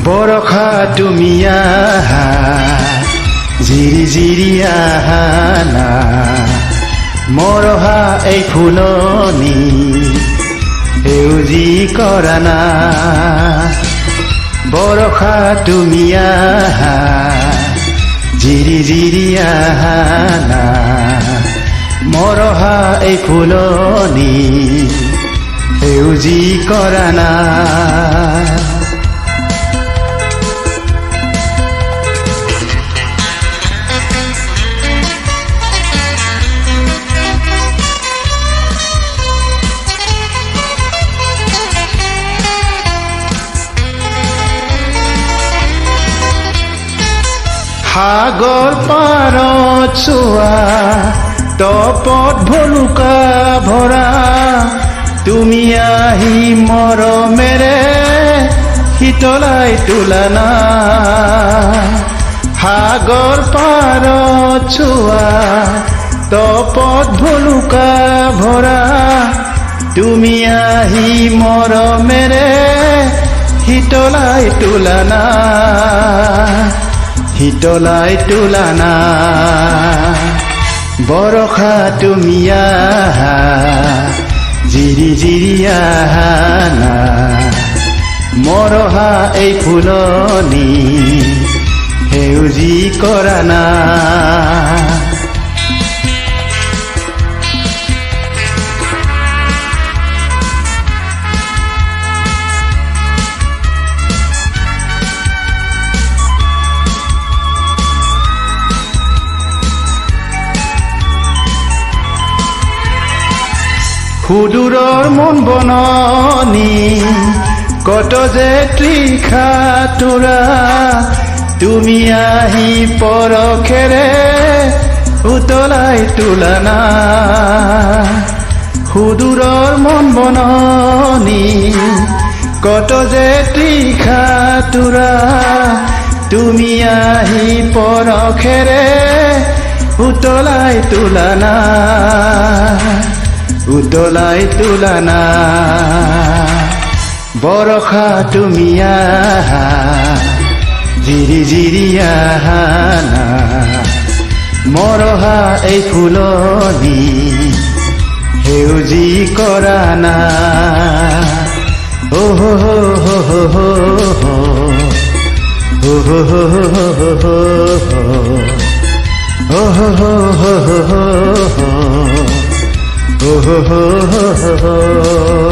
বৰষা তুমি আহা জিৰি জিৰি আহা না মৰহা এই ফুলনি সেউজী কৰা না বৰষা তুমি আহা জিৰি জিৰি আহা না মৰহা এই ফুলনি সেউজী কৰা না সাগৰ পাৰত চোৱা তপত ভলুকা ভৰা তুমি আহি মৰমেৰে শীতলাই তোলা না সাগৰ পাৰত চোৱা তপত ভলুকা ভৰা তুমি আহি মৰমেৰে শীতলাই তোলা না শীতলাই তোলা না বৰষা তুমি আহা জিৰি জিৰি আহা না মৰহা এই ফুলনি সেউজী কৰা না সুদূৰৰ মন বননি কত যে তৃষা তোৰা তুমি আহি পৰখেৰে উতলাই তোলা না সুদূৰৰ মন বননি কত যে তৃষা তোৰা তুমি আহি পৰখেৰে উতলাই তোলা না উতলাই তোলা না বৰষা তুমি আহা জিৰি জিৰি আহা না মৰহা এই ফুলনি সেউজী কৰা না অ হো হো হো হো হো হো হো হো হো হো হো হো হো Oh, oh, oh, oh, oh, oh.